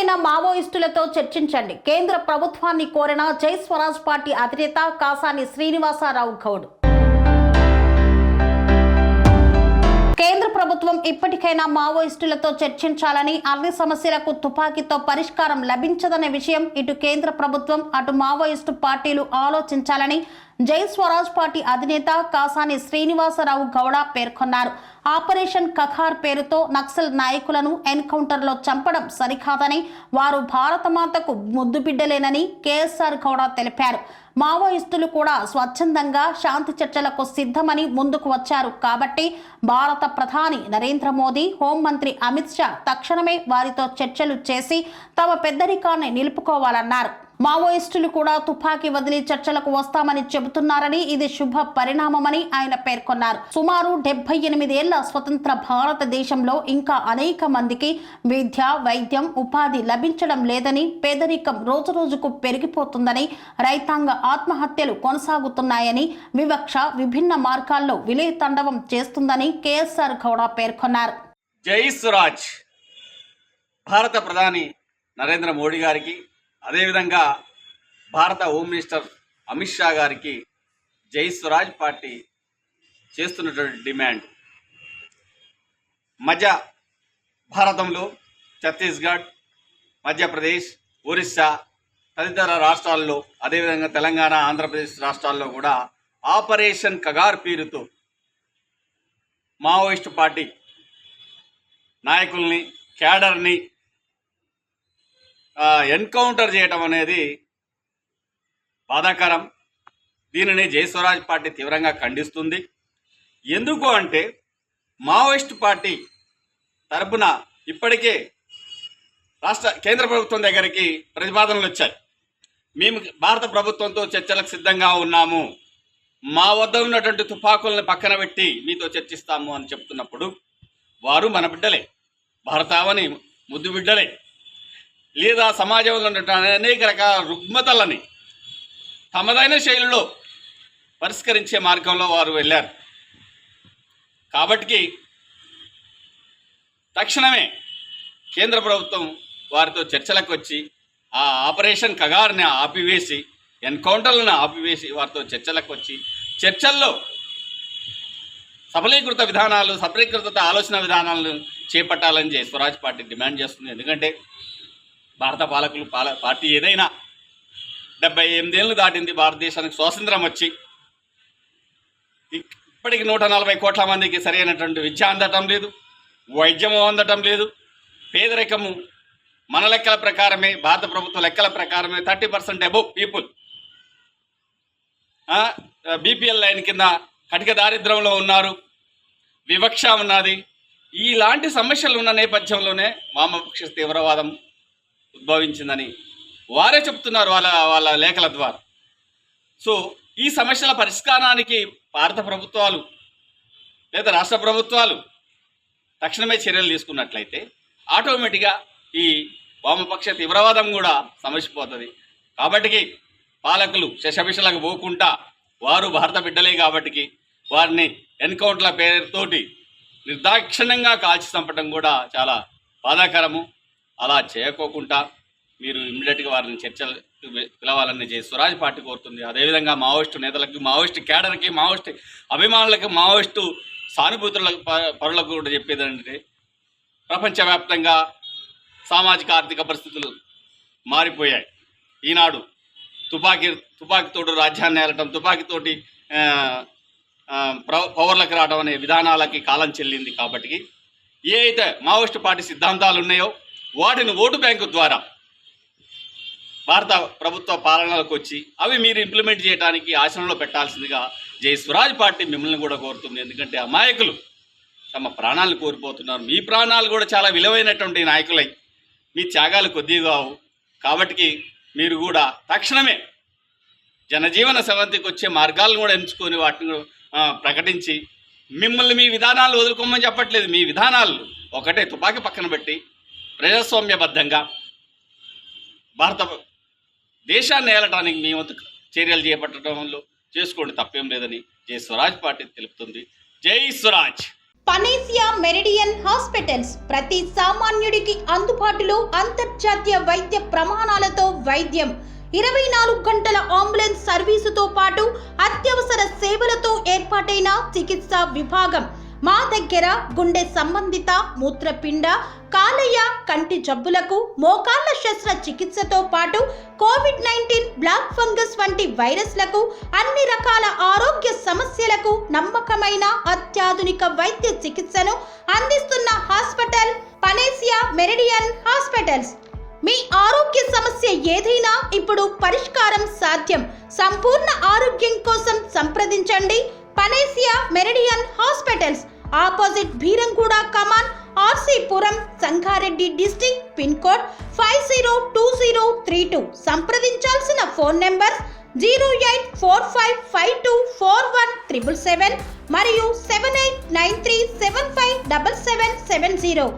ఇప్పటికైనా మావోయిస్టులతో చర్చించండి. కేంద్ర ప్రభుత్వాన్ని కోరిన జై స్వరాజ్ పార్టీ అధినేత కాసాని శ్రీనివాసరావు గౌడ్. కేంద్ర ప్రభుత్వం ఇప్పటికైనా మావోయిస్టులతో చర్చించాలని, అన్ని సమస్యలకు తుపాకీతో పరిష్కారం లభించదనే విషయం ఇటు కేంద్ర ప్రభుత్వం అటు మావోయిస్టు పార్టీలు ఆలోచించాలని జై స్వరాజ్ పార్టీ అధినేత కాసాని శ్రీనివాసరావు గౌడ పేర్కొన్నారు. ఆపరేషన్ కఖార్ పేరుతో నక్సల్ నాయకులను ఎన్కౌంటర్లో చంపడం సరికాదని, వారు భారతమాతకు ముద్దుబిడ్డలేనని కేఎస్ఆర్ గౌడ తెలిపారు. మావోయిస్టులు కూడా స్వచ్ఛందంగా శాంతి చర్చలకు సిద్ధమని ముందుకు వచ్చారు. కాబట్టి భారత ప్రధాని నరేంద్ర మోదీ, హోంమంత్రి అమిత్ షా తక్షణమే వారితో చర్చలు చేసి తమ పెద్దరికాన్ని నిలుపుకోవాలన్నారు. మావోయిస్టులు కూడా తుపాకీ వదిలి చర్చలకు వస్తామని చెబుతున్నారని, ఇది శుభ పరిణామమని ఆయన పేర్కొన్నారు. సుమారు 78 ఏళ్ల స్వతంత్ర భారతదేశంలో ఇంకా అనేక మందికి విద్య, వైద్యం, ఉపాధి లభించడం లేదని, పేదరికం రోజురోజుకు పెరిగిపోతుందని, రైతాంగ ఆత్మహత్యలు కొనసాగుతున్నాయని, వివక్ష విభిన్న మార్గాల్లో విలయతాండవం చేస్తుందని కేఎస్ఆర్ గౌడ పేర్కొన్నారు. జై స్వరాజ్ భారత ప్రధాని నరేంద్ర మోడీ గారికి, అదేవిధంగా భారత హోమ్ మినిస్టర్ అమిత్ షా గారికి జై స్వరాజ్ పార్టీ చేస్తున్నటువంటి డిమాండ్, మధ్య భారతంలో ఛత్తీస్గఢ్, మధ్యప్రదేశ్, ఒరిస్సా తదితర రాష్ట్రాల్లో, అదేవిధంగా తెలంగాణ, ఆంధ్రప్రదేశ్ రాష్ట్రాల్లో కూడా ఆపరేషన్ కగార్ పేరుతో మావోయిస్టు పార్టీ నాయకుల్ని, క్యాడర్ని ఎన్కౌంటర్ చేయటం అనేది బాధాకరం. దీనిని జై స్వరాజ్ పార్టీ తీవ్రంగా ఖండిస్తుంది. ఎందుకు అంటే మావోయిస్టు పార్టీ తరపున ఇప్పటికే కేంద్ర ప్రభుత్వం దగ్గరికి ప్రతిపాదనలు వచ్చాయి. మేము భారత ప్రభుత్వంతో చర్చలకు సిద్ధంగా ఉన్నాము, మా వద్ద ఉన్నటువంటి తుపాకులను పక్కన పెట్టి మీతో చర్చిస్తాము అని చెప్తున్నప్పుడు, వారు మన బిడ్డలే, భారతావని ముద్దు బిడ్డలే, లేదా సమాజంలో ఉన్నటువంటి అనేక రకాల రుగ్మతలని తమదైన శైలిలో పరిష్కరించే మార్గంలో వారు వెళ్ళారు. కాబట్టి తక్షణమే కేంద్ర ప్రభుత్వం వారితో చర్చలకు వచ్చి ఆ ఆపరేషన్ కగార్ని ఆపివేసి, ఎన్కౌంటర్లను ఆపివేసి వారితో చర్చలకు వచ్చి, చర్చల్లో సఫలీకృత విధానాలు, సఫలీకృత ఆలోచన విధానాలను చేపట్టాలని జై స్వరాజ్ పార్టీ డిమాండ్ చేస్తుంది. ఎందుకంటే భారత పార్టీ ఏదైనా 78 ఏళ్ళు దాటింది. భారతదేశానికి స్వాతంత్రం వచ్చి ఇప్పటికి 140 కోట్ల మందికి సరైనటువంటి విద్య అందటం లేదు, వైద్యము అందటం లేదు. పేదరికము మన లెక్కల ప్రకారమే, భారత ప్రభుత్వ లెక్కల ప్రకారమే 30% అబోవ్ పీపుల్ బీపీఎల్ లైన్ కింద కటిక దారిద్ర్యంలో ఉన్నారు, వివక్ష ఉన్నది. ఇలాంటి సమస్యలు ఉన్న నేపథ్యంలోనే వామపక్ష తీవ్రవాదం ఉద్భవించిందని వారే చెప్తున్నారు వాళ్ళ లేఖల ద్వారా. సో ఈ సమస్యల పరిష్కారానికి భారత ప్రభుత్వాలు లేదా రాష్ట్ర ప్రభుత్వాలు తక్షణమే చర్యలు తీసుకున్నట్లయితే ఆటోమేటిక్గా ఈ వామపక్ష తీవ్రవాదం కూడా సమసిపోతుంది. కాబట్టి పాలకులు శశభిషలకు పోకుండా, వారు భారత బిడ్డలే కాబట్టి వారిని ఎన్కౌంటర్ల పేరుతోటి నిర్దాక్షిణ్యంగా కాల్చి చంపడం కూడా చాలా బాధాకరము. అలా చేయకోకుండా మీరు ఇమ్మీడియట్గా వారిని చర్చలు పిలవాలని జై స్వరాజ్ పార్టీ కోరుతుంది. అదేవిధంగా మావోయిస్టు నేతలకు, మావోయిస్టు క్యాడర్కి, మావోయిస్టు అభిమానులకు, మావోయిస్టు సానుభూతుల పరులకు కూడా చెప్పేది అంటే, ప్రపంచవ్యాప్తంగా సామాజిక ఆర్థిక పరిస్థితులు మారిపోయాయి. ఈనాడు తుపాకీతోటి రాజ్యాన్ని ఏలటం, తుపాకీతోటి పవర్లకు రావడం అనే విధానాలకి కాలం చెల్లింది. కాబట్టి ఏ అయితే మావోయిస్టు పార్టీ సిద్ధాంతాలు ఉన్నాయో వాటిని ఓటు బ్యాంకు ద్వారా భారత ప్రభుత్వ పాలనలకు వచ్చి అవి మీరు ఇంప్లిమెంట్ చేయడానికి ఆచరణలో పెట్టాల్సిందిగా జై స్వరాజ్ పార్టీ మిమ్మల్ని కూడా కోరుతుంది. ఎందుకంటే అమాయకులు తమ ప్రాణాలను కోల్పోతున్నారు. మీ ప్రాణాలు కూడా చాలా విలువైనటువంటి నాయకులై, మీ త్యాగాలు కొద్దిగా కావు. కాబట్టి మీరు కూడా తక్షణమే జనజీవన సవంతికి వచ్చే మార్గాలను కూడా ఎంచుకొని వాటిని ప్రకటించి, మిమ్మల్ని మీ విధానాలు వదులుకోమని చెప్పట్లేదు, మీ విధానాలు ఒకటే, తుపాకీ పక్కన పెట్టి ప్రజాస్వామ్యబద్ధంగా భారత దేశాన్ని ఏలటానికి మీ వంతు చర్యలు చేపట్టడంలో చేసుకోండి, తప్పేం లేదని జై స్వరాజ్ పార్టీ తెలుపుతుంది. జై స్వరాజ్. పనేసియా మెరిడియన్ హాస్పిటల్స్ ప్రతి సామాన్యుడికి అందుబాటులో అంతర్జాతీయ వైద్య ప్రమాణాలతో వైద్యం, 24 గంటల అంబులెన్స్ సర్వీసుతో పాటు అత్యవసర సేవలతో ఏర్పాటైన చికిత్సా విభాగం. మా దగ్గర గుండె సంబంధిత, మూత్రపిండ, కాలేయ, కంటి జబ్బులకు, మోకాళ్ల శస్త్రచికిత్సతో పాటు కోవిడ్-19, బ్లాక్ ఫంగస్ వంటి వైరస్లకు, అన్ని రకాల ఆరోగ్య సమస్యలకు నమ్మకమైన అత్యాధునిక వైద్య చికిత్సను అందిస్తున్న హాస్పిటల్ పనేసియా మెరిడియన్ హాస్పిటల్స్. మీ ఆరోగ్య సమస్య ఏదైనా ఇప్పుడు పరిష్కారం సాధ్యం. సంపూర్ణ ఆరోగ్యం కోసం సంప్రదించండి Panacea Meridian hospitals, opposite Bheeramguda Kaman, RCPuram, Sangareddy district, pin code 502032. సంప్రదించాల్సిన ఫోన్ నెంబర్స్ 0845524177 మరియు 7893757770.